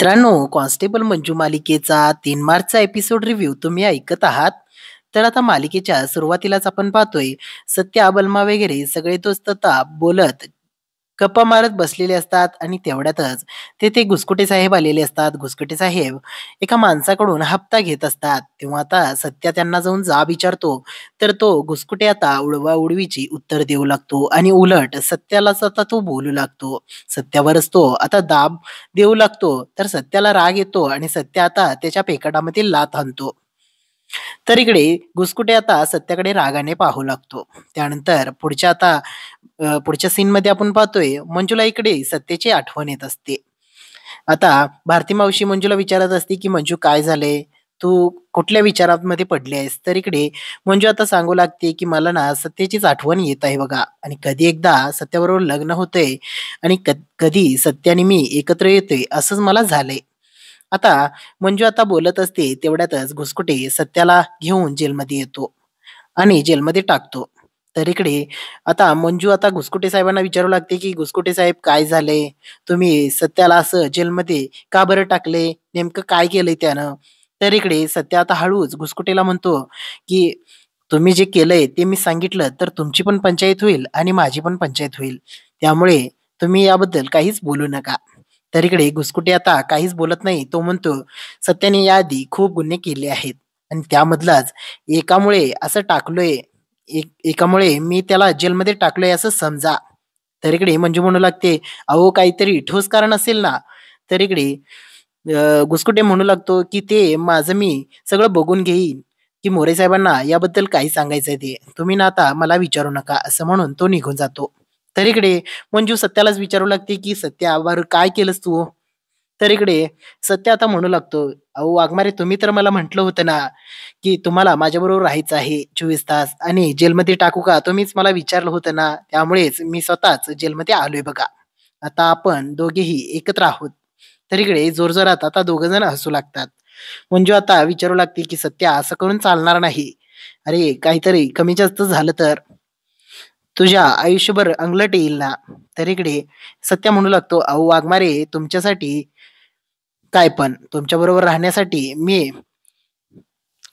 मित्रांनो, कॉन्स्टेबल मंजू मालिकेचा 3 मार्चचा episode review तुम्ही ऐकत आहात. तर आता मालिकेच्या सुरुवातीलाच आपण पाहतोय, सत्या, बलमा वगैरे सगळे दोस्त आता बोलत, गप्पा मारत बसलेले असतात आणि तेवढ्यातच तिथे घुसकुटे साहेब आलेले असतात. घुसकुटे साहेब एका माणसाकडून हप्ता घेत असतात. तेव्हा आता सत्या त्यांना जाऊन जाब विचारतो, तर तो घुसकुटे आता उडवाउडवीची उत्तर देऊ लागतो आणि उलट सत्यालाच आता तो बोलू लागतो. सत्यावरच तो आता दाब देऊ लागतो. तर सत्याला राग येतो आणि सत्या आता त्याच्या पेकडामध्ये लाथ आणतो. तर इकडे घुसकुटे आता सत्याकडे रागाने पाहू लागतो. त्यानंतर पुढच्या सीनमध्ये आपण पाहतोय मंजूला इकडे सत्याची आठवण येत असते. आता भारती मावशी मंजूला विचारत असते, की "मंजू काय झालंय? तू कुठल्या विचारांमध्ये पडली आहेस?" तर इकडे मंजू आता सांगू लागते, की "मला ना सत्याचीच आठवण येत आहे बघा आणि कधी एकदा सत्याबरोबर लग्न होतंय आणि कधी सत्या आणि मी एकत्र येतोय असंच मला झालंय." आता मंजू आता बोलत असते तेवढ्यातच घुसकुटे सत्याला घेऊन जेलमध्ये येतो आणि जेलमध्ये टाकतो. तर इकडे आता मंजू आता घुसकुटे साहेबांना विचारू लागते, की "घुसकुटे साहेब काय झालंय? तुम्ही सत्याला असं जेलमध्ये का बरं टाकले? नेमकं काय केलंय त्यानं?" तर इकडे सत्या आता हळूच घुसकुटेला म्हणतो, की "तुम्ही जे केलंय ते मी सांगितलं तर तुमची पण पंचायत होईल आणि माझी पण पंचायत होईल. त्यामुळे तुम्ही याबद्दल काहीच बोलू नका." तर इकडे घुसकुटे आता काहीच बोलत नाही. तो म्हणतो, "सत्याने याआधी खूप गुन्हे केले आहेत आणि त्यामधलाच एकामुळे असं टाकलोय एकामुळे मी त्याला जेलमध्ये टाकलोय असं समजा." तर इकडे मंजू म्हणू लागते, "अहो काहीतरी ठोस कारण असेल ना?" तर इकडे घुसकुटे म्हणू लागतो, की "ते माझं मी सगळं बघून घेईन, की मोरे साहेबांना याबद्दल काय सांगायचंय ते. तुम्ही ना आता मला विचारू नका." असं म्हणून तो निघून जातो. तर इकडे मंजू सत्यालाच विचारू लागते, की "सत्या बरं काय केलंस तू?" तर इकडे सत्य आता म्हणू लागतो, "अहो वाघमारे तुम्ही तर मला म्हटलं होतं ना, की तुम्हाला माझ्याबरोबर राहायचं आहे 24 तास आणि जेलमध्ये टाकू का? तुम्हीच मला विचारलं होतं ना, त्यामुळेच मी स्वतःच जेलमध्ये आलोय बघा. आता आपण दोघेही एकत्र आहोत." तर इकडे जोरजोरात आता दोघं जण हसू लागतात. मंजू आता विचारू लागते, की "सत्या असं करून चालणार नाही. अरे काहीतरी कमी जास्त झालं तर तुझ्या आयुष्यभर अंगलट येईल ना." तर इकडे सत्या म्हणू लागतो, "अहो वाघमारे तुमच्यासाठी काय पण तुमच्याबरोबर राहण्यासाठी मी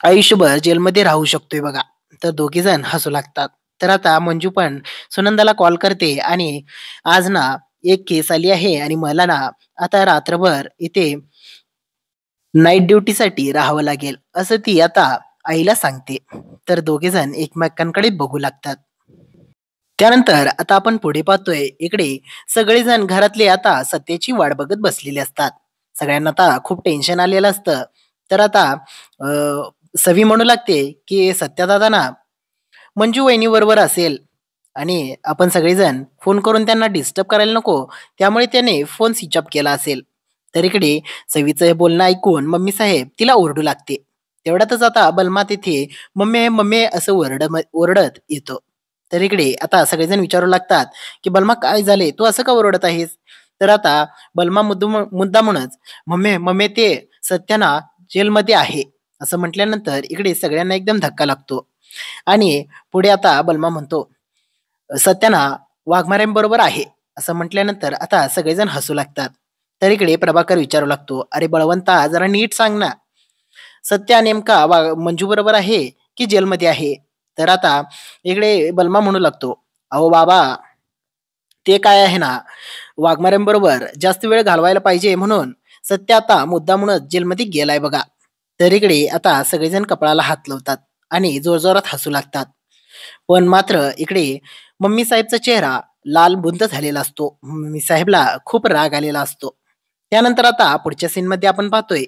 आयुष्यभर जेलमध्ये राहू शकतोय बघा." तर दोघे जण हसू लागतात. तर आता मंजू पण सुनंदाला कॉल करते आणि आज ना एक केस आली आहे आणि मला ना आता रात्रभर इथे नाईट ड्युटीसाठी राहावं लागेल, असं ती आता आईला सांगते. तर दोघे जण एकमेकांकडे बघू लागतात. त्यानंतर आता आपण पुढे पाहतोय इकडे सगळेजण घरातले आता सत्याची वाट बघत बसलेले असतात. सगळ्यांना आता खूप टेन्शन आलेलं असतं. तर आता अ, सवी म्हणू लागते, की "सत्या दादा ना मंजू वहिनीबरोबर असेल आणि आपण सगळेजण फोन करून त्यांना डिस्टर्ब करायला नको, त्यामुळे त्याने फोन स्विच ऑफ केला असेल." तर इकडे सवीचं हे बोलणं ऐकून मम्मी साहेब तिला ओरडू लागते. तेवढ्यातच आता बलमा तिथे "मम्मी, मम्मी" असं ओरडत येतो. तर इकडे आता सगळेजण विचारू लागतात, की "बलमा काय झाले? तू असं का ओरडत आहेस?" तर आता बलमा मुद्दामूनच "मम्मी, मम्मी ते सत्या ना जेलमध्ये आहे." असं म्हटल्यानंतर इकडे सगळ्यांना एकदम धक्का लागतो. आणि पुढे आता बलमा म्हणतो, "सत्या ना वाघमाऱ्यांबरोबर आहे." असं म्हटल्यानंतर आता सगळेजण हसू लागतात. तर इकडे प्रभाकर विचारू लागतो, "अरे बळवंता जरा नीट सांग ना. सत्या नेमका मंजू बरोबर आहे की जेलमध्ये आहे?" तर आता इकडे बलमा म्हणू लागतो, "अहो बाबा ते काय आहे ना, वाघमाऱ्यांबरोबर जास्त वेळ घालवायला पाहिजे म्हणून सत्य आता मुद्दामूनच जेलमध्ये गेलाय बघा." तर इकडे आता सगळेजण कपाळाला हात लावतात आणि जोरजोरात हसू लागतात. पण मात्र इकडे मम्मी साहेबचा चेहरा लाल बुंद झालेला असतो. मम्मी साहेबला खूप राग आलेला असतो. त्यानंतर आता पुढच्या सीनमध्ये आपण पाहतोय.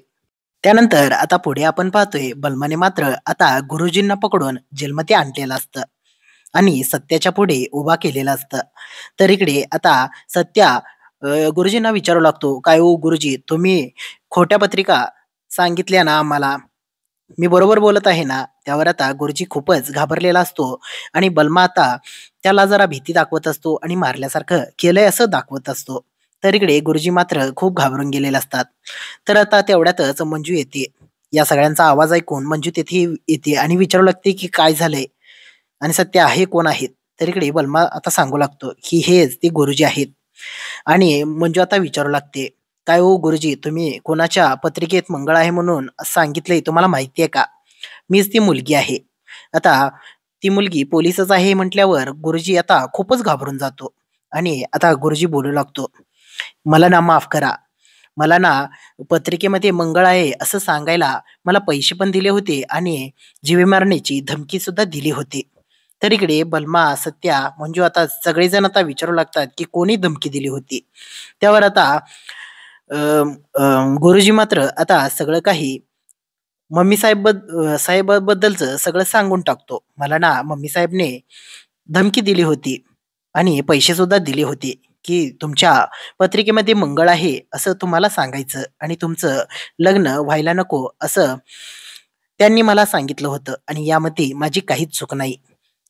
त्यानंतर आता पुढे आपण पाहतोय बलमाने मात्र आता गुरुजींना पकडून जेलमध्ये आणलेलं असतं. आणि सत्याच्या पुढे उभा केलेलं असतं. तर इकडे आता सत्या गुरुजींना विचारू लागतो, "काय हो गुरुजी, तुम्ही खोट्या पत्रिका सांगितल्या ना आम्हाला, मी बरोबर बोलत आहे ना?" त्यावर आता गुरुजी खूपच घाबरलेला असतो आणि बलमा आता त्याला जरा भीती दाखवत असतो आणि मारल्यासारखं केलंय असं दाखवत असतो. तर इकडे गुरुजी मात्र खूप घाबरून गेलेले असतात. तर आता तेवढ्यातच मंजू येते. या सगळ्यांचा आवाज ऐकून मंजू तेथे येते आणि विचारू लागते, की "काय झालंय?" आणि सत्या हे कोण आहेत? तर इकडे बलमा आता सांगू लागतो, की हेच ते गुरुजी आहेत. आणि मंजू आता विचारू लागते, काय हो गुरुजी, तुम्ही कोणाच्या पत्रिकेत मंगळ आहे म्हणून सांगितलंय तुम्हाला माहिती आहे का? मीच ती मुलगी आहे. आता ती मुलगी पोलिसच आहे म्हटल्यावर गुरुजी आता खूपच घाबरून जातो आणि आता गुरुजी बोलू लागतो. "मला ना माफ करा. मला ना पत्रिकेमध्ये मंगळ आहे असं सांगायला मला पैसे पण दिले होते आणि जीवे मारण्याची धमकी सुद्धा दिली होती." तर इकडे बलमा, सत्या, मंजू आता सगळेजण आता विचारू लागतात, की कोणी धमकी दिली होती? त्यावर आता अ, अ, गुरुजी मात्र आता सगळं काही साहेबाबद्दलचं सगळं सांगून टाकतो. मला ना मम्मी साहेबने धमकी दिली होती आणि पैसे सुद्धा दिले होते, की तुमच्या पत्रिकेमध्ये मंगळ आहे असं तुम्हाला सांगायचं आणि तुमचं लग्न व्हायला नको असं त्यांनी मला सांगितलं होतं आणि यामध्ये माझी काहीच चूक नाही.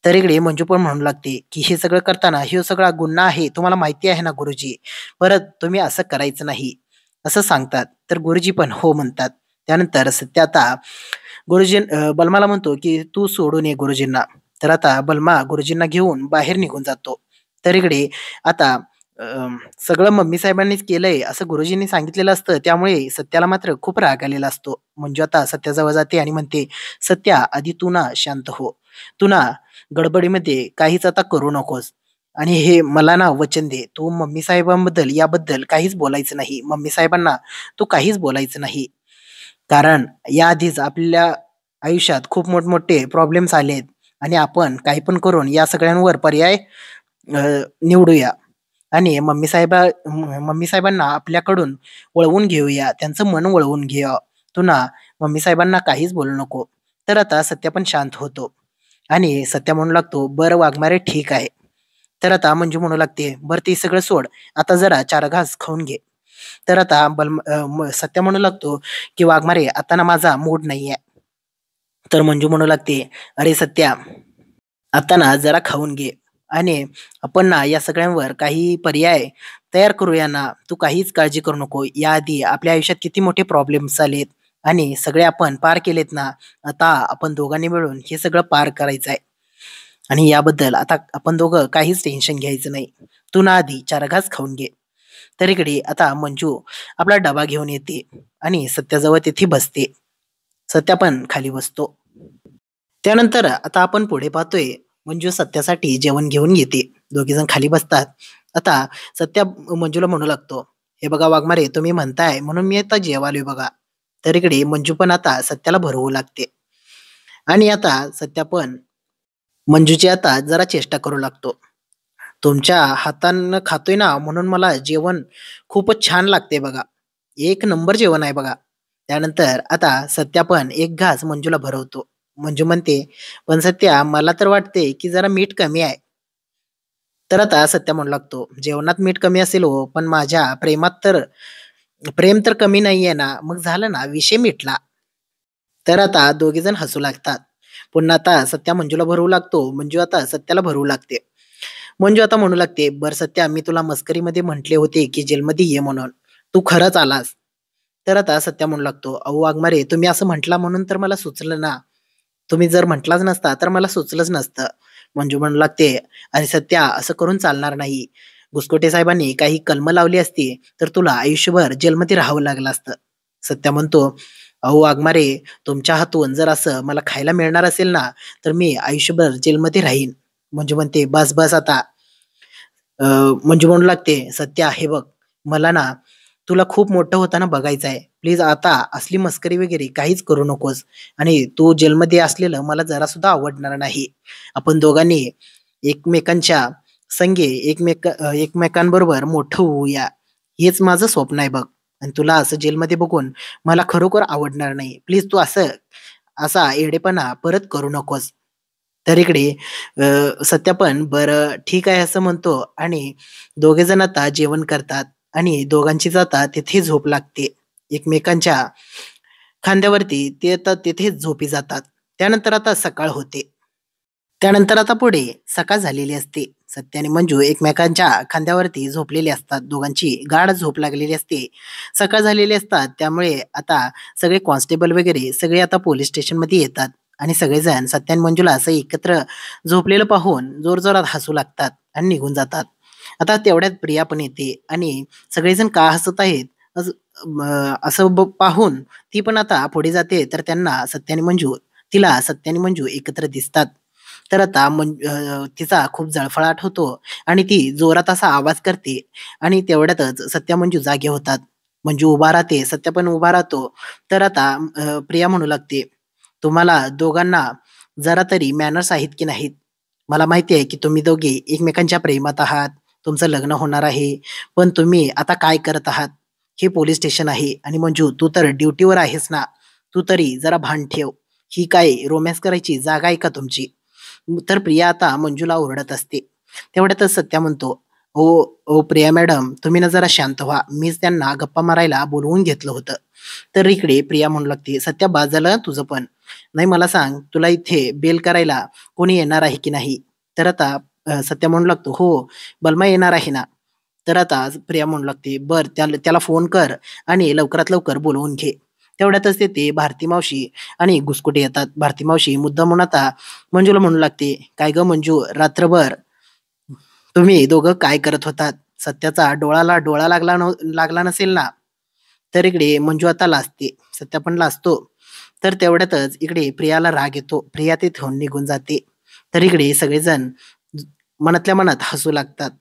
तर इकडे मंजू पण म्हणू लागते, की हे सगळं करताना ह्यो सगळा गुन्हा आहे. तुम्हाला माहिती आहे ना गुरुजी. परत तुम्ही असं करायचं नाही, असं सांगतात. तर गुरुजी पण हो म्हणतात. त्यानंतर सत्य आता बलमाला म्हणतो, की "तू सोडून ये गुरुजींना." तर आता बलमा गुरुजींना घेऊन बाहेर निघून जातो. तर इकडे आता अ, सगळं मम्मी साहेबांनीच केलंय असं गुरुजींनी सांगितलेलं असतं. त्यामुळे सत्याला मात्र खूप राग आलेला असतो. मंजू आता सत्याजवळ जाते आणि म्हणते, "सत्या, आधी तू ना शांत हो. तू ना गडबडीमध्ये काहीच आता करू नकोस आणि हे मला ना वचन दे. तू मम्मी साहेबांबद्दल याबद्दल काहीच बोलायचं नाही. मम्मी साहेबांना तू काहीच बोलायचं नाही. कारण याआधीच आपल्या आयुष्यात खूप मोठमोठे प्रॉब्लेम्स आलेत आणि आपण काही पण करून या सगळ्यांवर पर्याय अ, निवडूया आणि मम्मी साहेबांना आपल्याकडून वळवून घेऊया. त्यांचं मन वळवून घेऊया. तू ना मम्मी साहेबांना काहीच बोलू नको." तर आता सत्या पण शांत होतो आणि सत्या म्हणू लागतो, "बरं वाघमारे ठीक आहे." तर आता मंजू म्हणू लागते, "बरं ते सगळं सोड. आता जरा 4 घास खाऊन घे." तर आता सत्या म्हणू लागतो, की "वाघमारे आता ना माझा मूड नाहीये." तर मंजू म्हणू लागते, "अरे सत्या, आता ना जरा खाऊन घे आणि आपण ना या सगळ्यांवर काही पर्याय तयार करूया ना. तू काहीच काळजी करू नको. याआधी आपल्या आयुष्यात किती मोठे प्रॉब्लेम्स आलेत आणि सगळे आपण पार केलेत ना. आता आपण दोघांनी मिळून हे सगळं पार करायचं आहे आणि याबद्दल आता आपण दोघं काहीच टेन्शन घ्यायचं नाही. तू ना आधी 4 घास खाऊन घे." तर इकडे आता मंजू आपला डबा घेऊन येते आणि सत्याजवळ तिथे बसते. सत्या पण खाली बसतो. त्यानंतर आता आपण पुढे पाहतोय, मंजू सत्यासाठी जेवण घेऊन येते. दोघेजण खाली बसतात. आता सत्या मंजूला म्हणू लागतो, "हे बघा वाघमारे, तुम्ही म्हणताय म्हणून मी आता जेवायलोय बघा." तर इकडे मंजू पण आता सत्याला भरवू लागते आणि आता सत्या पण मंजूची आता जरा चेष्टा करू लागतो. "तुमच्या हातानं खातोय ना, म्हणून मला जेवण खूपच छान लागते बघा. एक नंबर जेवण आहे बघा." त्यानंतर आता सत्या पण एक घास मंजूला भरवतो. मंजू म्हणते, "पण सत्या मला तर वाटते, की जरा मीठ कमी आहे." तर आता सत्या म्हणू लागतो, "जेवणात मीठ कमी असेल हो, पण माझ्या प्रेम तर कमी नाहीये ना." मग झालं ना, विषय मिटला. तर आता दोघेजण हसू लागतात. पुन्हा आता सत्या मंजूला भरवू लागतो. मंजू आता सत्याला भरवू लागते. मंजू आता म्हणू लागते, "बरं सत्या, मी तुला मस्करीमध्ये म्हटले होते, की जेलमध्ये ये म्हणून. तू खरंच आलास." तर आता सत्या म्हणू लागतो, "अहो वाघमारे, तुम्ही असं म्हटला म्हणून तर मला सुचलं ना. तुम्ही जर म्हटलाच नसता, तर मला सुचलंच नसतं." मंजू म्हणू लागते, "अरे सत्या, असं करून चालणार नाही. घुसकोटे साहेबांनी काही कलमं लावली असती, तर तुला आयुष्यभर जेलमध्ये राहावं लागलं असतं." सत्या म्हणतो, "अहो वाघमारे, तुमच्या हातून जर असं मला खायला मिळणार असेल ना, तर मी आयुष्यभर जेलमध्ये राहीन." मंजू म्हणते, "बस, बस आता." अ, मंजू म्हणू लागते, "सत्या हे बघ, मला ना तुला खूप मोठं होताना बघायचं आहे. प्लीज आता असली मस्करी वगैरे काहीच करू नकोस आणि तू जेलमध्ये असलेलं मला जरासुद्धा आवडणार नाही. आपण दोघांनी एकमेकांच्या संगे एकमेकांबरोबर मोठं होऊया. हेच माझं स्वप्न आहे बघ आणि तुला असं जेलमध्ये बघून मला खरोखर आवडणार नाही. प्लीज तू असा येडेपणा परत करू नकोस." तर इकडे सत्या पण बरं ठीक आहे असं म्हणतो आणि दोघे जण आता जेवण करतात आणि दोघांचीच आता तिथे झोप लागते. एकमेकांच्या खांद्यावरती ते आता तिथेच झोपी जातात. त्यानंतर आता सकाळ होते. त्यानंतर आता पुढे सकाळ झालेली असते. सत्य आणि मंजू एकमेकांच्या खांद्यावरती झोपलेले असतात. दोघांची गाढ झोप लागलेली असते. सकाळ झालेली असतात. त्यामुळे आता सगळे कॉन्स्टेबल वगैरे सगळे आता पोलिस स्टेशनमध्ये येतात आणि सगळेजण सत्य आणि मंजूला असं एकत्र झोपलेलं पाहून जोरजोरात हसू लागतात आणि निघून जातात. आता तेवढ्यात प्रिया पण येते आणि सगळेजण का हसत आहेत? असं असं पाहून ती पण आता पुढे जाते, तर त्यांना सत्य आणि मंजू एकत्र दिसतात. तर आता तिचा खूप जळफळाट होतो आणि ती जोरात असा आवाज करते आणि तेवढ्यातच सत्य मंजू जागे होतात. मंजू उभा राहते, सत्य पण उभा राहतो. तर आता प्रिया म्हणू लागते, "तुम्हाला दोघांना जरा तरी मॅनर्स आहेत की नाहीत? मला माहिती आहे की तुम्ही दोघे एकमेकांच्या प्रेमात आहात. तुमचं लग्न होणार आहे. पण तुम्ही आता काय करत आहात? हे पोलिस स्टेशन आहे आणि मंजू तू तर ड्युटीवर आहेस ना. तू तरी जरा भान ठेव. ही काय रोमॅन्स करायची जागा आहे का तुमची?" तर प्रिया आता मंजूला ओरडत असते. तेवढ्यातच सत्या म्हणतो, "ओ, ओ प्रिया मॅडम, तुम्ही ना जरा शांत व्हा. मीच त्यांना गप्पा मारायला बोलवून घेतलं होतं." तर इकडे प्रिया म्हणू लागते, "सत्या बास झालं तुझं पण. नाही मला सांग, तुला इथे बेल करायला कोणी येणार आहे की नाही?" तर आता सत्या म्हणू लागतो, "हो, बलमा येणार आहे ना." तर आता प्रिया म्हणू लागते, "बरं त्याला त्याला फोन कर आणि लवकरात लवकर बोलवून घे." तेवढ्यातच तिथे भारती मावशी आणि गुसकुटे येतात. भारती मावशी मुद्दामून आता मंजूला म्हणू लागते, "काय गं मंजू, रात्रभर तुम्ही दोघं काय करत होतात? सत्याचा डोळाला डोळा लागला नसेल ना?" तर इकडे मंजू आता लाजते. सत्या पण लाजतो. तर तेवढ्यातच इकडे प्रियाला राग येतो. प्रिया तिथून निघून जाते. तर इकडे सगळेजण मनातल्या मनात हसू लागतात.